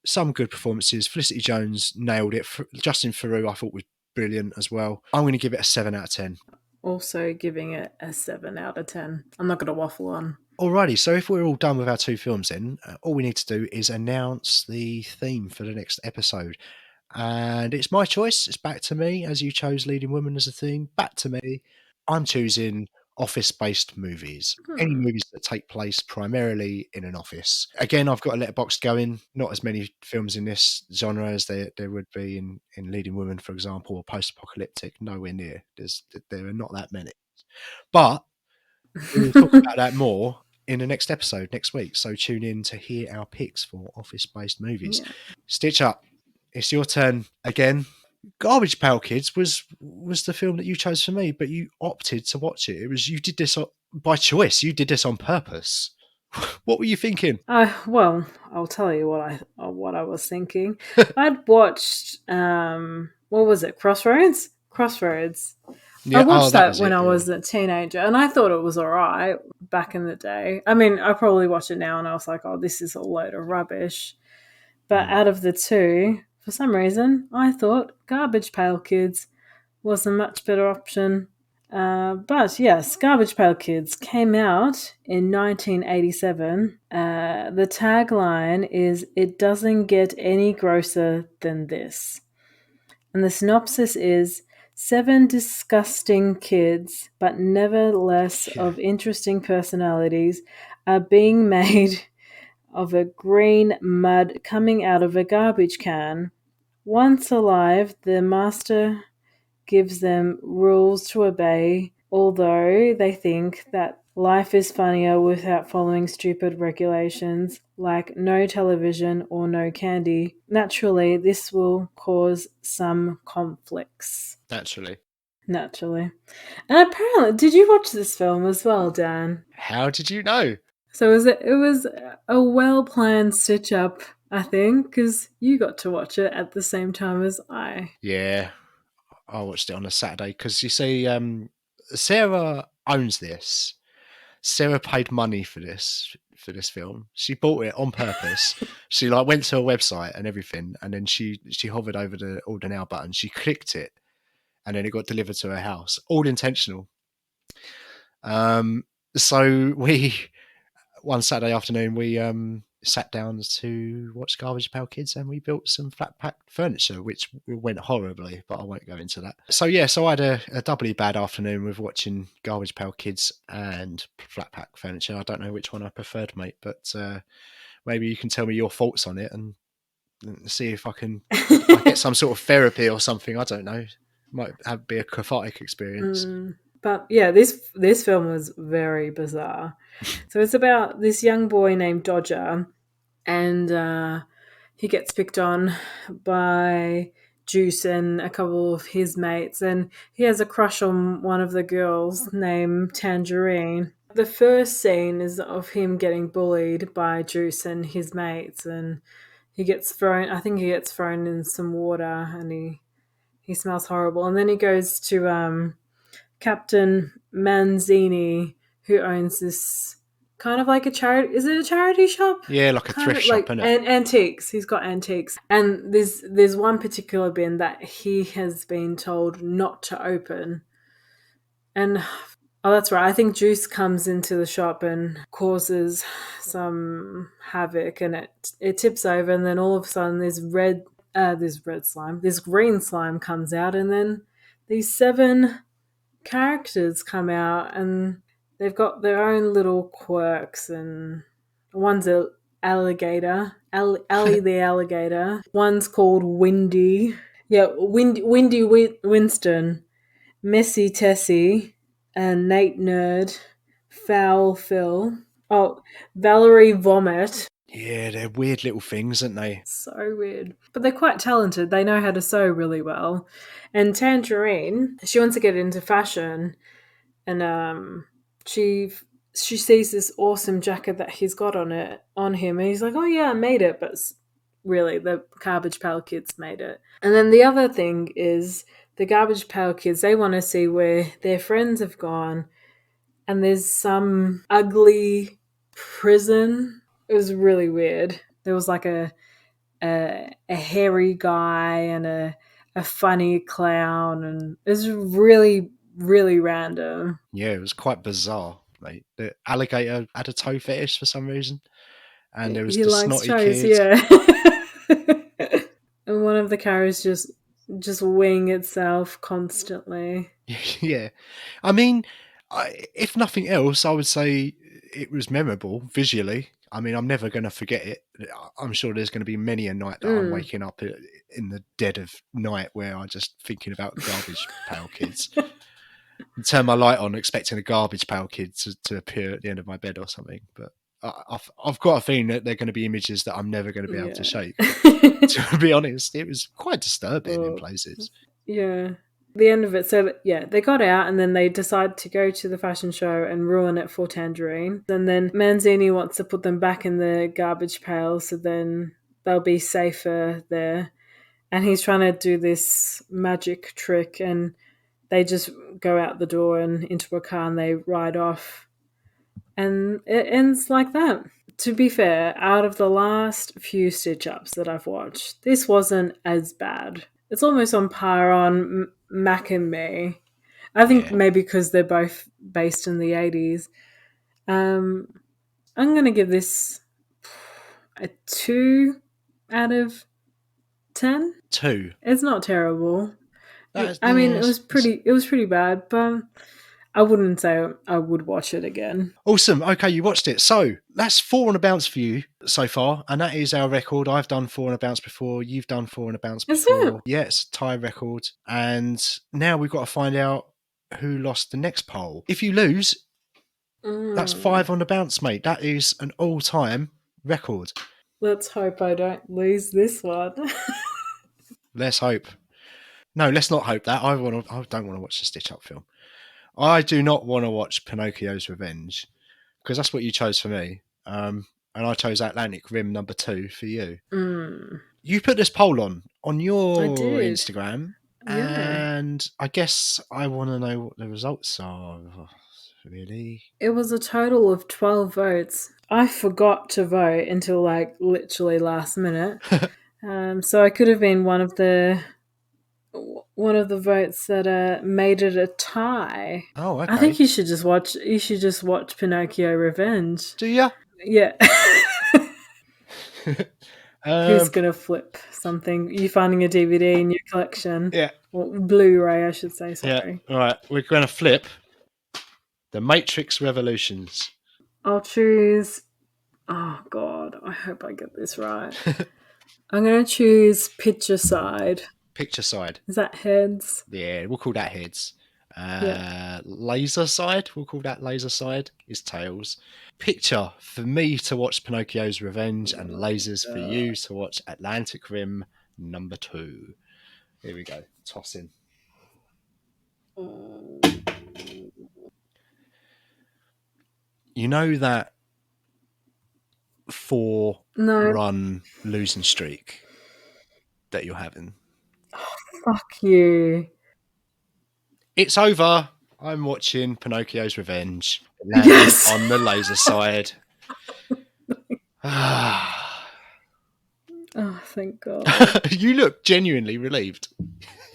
S2: Some good performances. Felicity Jones nailed it. Justin Theroux, I thought, was brilliant as well. I'm going to give it a 7 out of 10.
S3: Also giving it a 7 out of 10. I'm not going to waffle on.
S2: Alrighty, so if we're all done with our two films then, all we need to do is announce the theme for the next episode. And it's my choice. It's back to me, as you chose Leading Woman as a theme. Back to me. I'm choosing office-based movies. Any movies that take place primarily in an office. Again, I've got a letterbox going. Not as many films in this genre as there would be in Leading Woman, for example, or post-apocalyptic. Nowhere near. There are not that many. But we'll talk about that more in the next episode next week. So tune in to hear our picks for office-based movies. Yeah. Stitch Up. It's your turn again. Garbage Pail Kids was the film that you chose for me, but you opted to watch it. You did this by choice. You did this on purpose. What were you thinking?
S3: Well, I'll tell you what I was thinking. I'd watched what was it? Crossroads. Yeah, I watched that when I was a teenager, and I thought it was all right back in the day. I mean, I probably watch it now, and I was like, "Oh, this is a load of rubbish." But out of the two, for some reason, I thought Garbage Pail Kids was a much better option. But yes, Garbage Pail Kids came out in 1987. The tagline is, "It doesn't get any grosser than this." And the synopsis is, 7 disgusting kids, but nevertheless of interesting personalities, are being made of a green mud coming out of a garbage can. Once alive, the master gives them rules to obey, although they think that life is funnier without following stupid regulations like no television or no candy. Naturally, this will cause some conflicts.
S2: Naturally.
S3: And apparently, did you watch this film as well, Dan?
S2: How did you know?
S3: So it was a well-planned stitch-up, I think, because you got to watch it at the same time as I.
S2: Yeah, I watched it on a Saturday because you see, Sarah owns this. Sarah paid money for this film. She bought it on purpose. She went to a website and everything, and then she hovered over the order now button. She clicked it, and then it got delivered to her house. All intentional. So one Saturday afternoon we sat down to watch Garbage Pail Kids, and we built some flat pack furniture, which went horribly, but I won't go into that. So I had a doubly bad afternoon with watching Garbage Pail Kids and flat pack furniture. I don't know which one I preferred, mate, but maybe you can tell me your thoughts on it and see if I can get some sort of therapy or something. I don't know. Might be a cathartic experience.
S3: But yeah, this film was very bizarre. So it's about this young boy named Dodger, and he gets picked on by Juice and a couple of his mates, and he has a crush on one of the girls named Tangerine. The first scene is of him getting bullied by Juice and his mates, and he gets thrown in some water, and he smells horrible. And then he goes to Captain Manzini, who owns this kind of like a charity. Is it a charity shop?
S2: Yeah, like a thrift shop, isn't it?
S3: And antiques. He's got antiques. And there's one particular bin that he has been told not to open. And oh, that's right. I think Juice comes into the shop and causes some havoc, and it tips over, and then all of a sudden this green slime comes out, and then these 7 characters come out, and they've got their own little quirks, and one's a alligator, Allie the alligator. One's called Windy. Yeah, Windy Winston, Messy Tessie, and Nate Nerd, Foul Phil. Oh, Valerie Vomit.
S2: Yeah, they're weird little things, aren't they?
S3: So weird. But they're quite talented. They know how to sew really well. And Tangerine, she wants to get into fashion, and she sees this awesome jacket that he's got on him, and he's like, "Oh yeah, I made it," but really the Garbage Pail Kids made it. And then the other thing is the Garbage Pail Kids, they want to see where their friends have gone, and there's some ugly prison. It was really weird. There was like a hairy guy and a funny clown, and it was really, really random.
S2: Yeah, it was quite bizarre, mate. The alligator had a toe fetish for some reason, and there was
S3: He
S2: the
S3: likes
S2: snotty
S3: toes,
S2: kid.
S3: yeah. And one of the characters just wing itself constantly.
S2: Yeah, I mean, if nothing else, I would say it was memorable visually. I mean, I'm never going to forget it. I'm sure there's going to be many a night that I'm waking up in the dead of night where I'm just thinking about Garbage Pail Kids. Turn my light on, expecting a Garbage Pail Kid to appear at the end of my bed or something. But I've got a feeling that they're going to be images that I'm never going to be able to shake. To be honest, it was quite disturbing in places.
S3: Yeah. The end of it. So yeah, they got out, and then they decide to go to the fashion show and ruin it for Tangerine. And then Manzini wants to put them back in the garbage pail, so then they'll be safer there. And he's trying to do this magic trick, and they just go out the door and into a car, and they ride off. And it ends like that. To be fair, out of the last few stitch-ups that I've watched, this wasn't as bad. It's almost on par on Mac and Me. I think
S2: Yeah.
S3: maybe because they're both based in the 80s. I'm going to give this a 2 out of 10.
S2: 2.
S3: It's not terrible.
S2: That's,
S3: I mean, it
S2: yes.
S3: was pretty bad, but I wouldn't say I would watch it again.
S2: Awesome. Okay, you watched it. So that's 4 and a bounce for you so far, and that is our record. I've done 4 and a bounce before. You've done 4 and a bounce
S3: Is
S2: before.
S3: it?
S2: Yeah, it's a tie record. And now we've got to find out who lost the next poll. If you lose, that's 5 on the bounce, mate. That is an all-time record.
S3: Let's hope I don't lose this one.
S2: Let's hope. No, let's not hope that. I don't want to watch the Stitch Up film. I do not want to watch Pinocchio's Revenge because that's what you chose for me. And I chose Atlantic Rim number 2 for you. You put this poll on your
S3: I did.
S2: Instagram,
S3: Yeah.
S2: and I guess I want to know what the results are. Really?
S3: It was a total of 12 votes. I forgot to vote until like literally last minute. So I could have been one of the votes that made it a tie.
S2: Oh, okay.
S3: I think you should just watch Pinocchio Revenge.
S2: Do you?
S3: Yeah. Who's gonna flip something? You finding a DVD in your collection?
S2: Yeah.
S3: Or Blu-ray, I should say. Sorry.
S2: Yeah. All right. We're going to flip The Matrix Revolutions.
S3: I'll choose. Oh God, I hope I get this right. I'm gonna choose Picture Side.
S2: Picture Side.
S3: Is that heads?
S2: Yeah, we'll call that heads.
S3: Yeah.
S2: Laser Side, we'll call that Laser Side, is tails. Picture for me to watch Pinocchio's Revenge, and lasers for you to watch Atlantic Rim number 2. Here we go. Toss in. You know that 4-run losing streak that you're having?
S3: Fuck you.
S2: It's over. I'm watching Pinocchio's Revenge.
S3: Yes.
S2: On the laser side.
S3: Oh, thank God.
S2: You look genuinely relieved.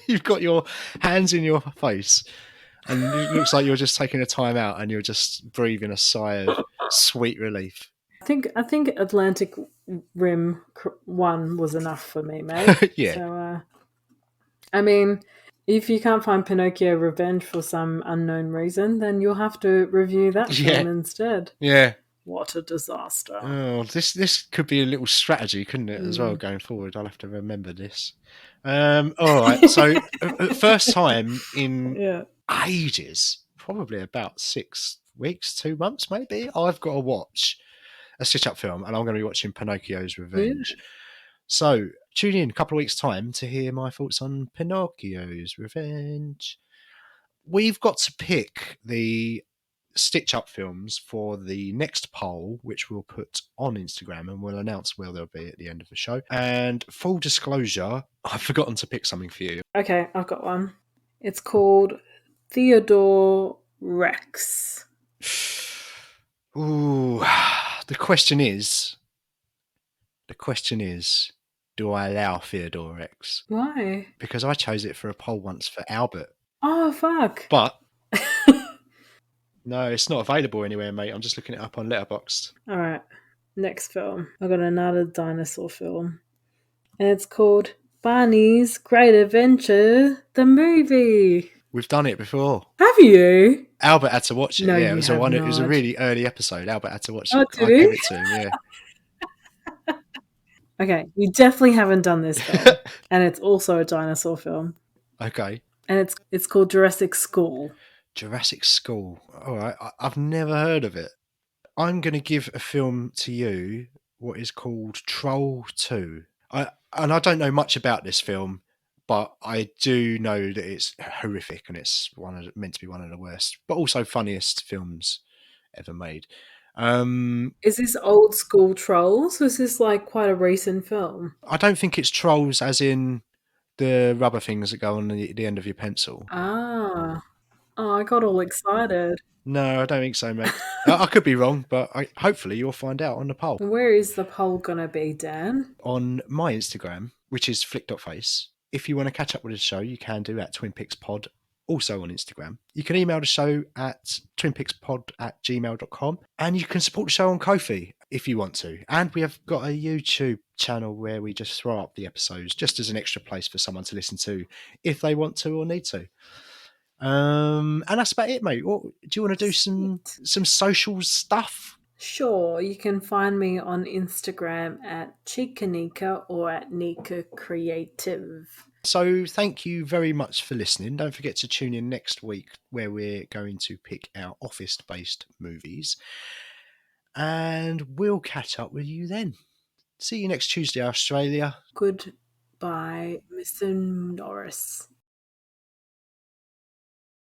S2: You've got your hands in your face, and it looks like you're just taking a time out and you're just breathing a sigh of sweet relief.
S3: I think Atlantic Rim 1 was enough for me, mate.
S2: Yeah.
S3: So, I mean, if you can't find Pinocchio Revenge for some unknown reason, then you'll have to review that film instead.
S2: Yeah.
S3: What a disaster.
S2: Oh, this could be a little strategy, couldn't it, as well, going forward? I'll have to remember this. All right, so first time in ages, probably about 6 weeks, 2 months maybe, I've got to watch a Stitch Up film, and I'm going to be watching Pinocchio's Revenge. Yeah. So tune in a couple of weeks' time to hear my thoughts on Pinocchio's Revenge. We've got to pick the Stitch Up films for the next poll, which we'll put on Instagram, and we'll announce where they'll be at the end of the show. And full disclosure, I've forgotten to pick something for you.
S3: Okay, I've got one. It's called Theodore Rex.
S2: Ooh, the question is, do I allow Theodore Rex?
S3: Why?
S2: Because I chose it for a poll once for Albert.
S3: Oh, fuck.
S2: But no, it's not available anywhere, mate. I'm just looking it up on Letterboxd.
S3: All right, next film. I've got another dinosaur film, and it's called Barney's Great Adventure, the movie.
S2: We've done it before.
S3: Have you?
S2: Albert had to watch it.
S3: No,
S2: yeah,
S3: it
S2: was a really early episode. Albert had to watch it.
S3: Did
S2: I
S3: he?
S2: gave it to him, yeah.
S3: Okay, you definitely haven't done this film, and it's also a dinosaur film.
S2: Okay.
S3: And it's called Jurassic School.
S2: Jurassic School. All right, I've never heard of it. I'm going to give a film to you what is called Troll 2. I don't know much about this film, but I do know that it's horrific and it's meant to be one of the worst, but also funniest films ever made.
S3: Is this old school Trolls, or is this like quite a recent film?
S2: I don't think it's Trolls as in the rubber things that go on the end of your pencil.
S3: Ah. Oh, I got all excited.
S2: No, I don't think so, mate. I could be wrong, but hopefully you'll find out on the poll.
S3: Where is the poll going to be, Dan?
S1: On my Instagram, which is flick.face. If you want to catch up with the show, you can do at Twin Peaks Pod
S2: also on Instagram. You can email the show at twinpixpod@gmail.com, and you can support the show on Ko-fi if you want to. And we have got a YouTube channel where we just throw up the episodes just as an extra place for someone to listen to if they want to or need to. And that's about it, mate. Do you want to do some social stuff?
S3: Sure, you can find me on Instagram at Chikanika or at Nika Creative.
S2: So thank you very much for listening. Don't forget to tune in next week where we're going to pick our office-based movies. And we'll catch up with you then. See you next Tuesday, Australia.
S3: Goodbye, Mr. Norris.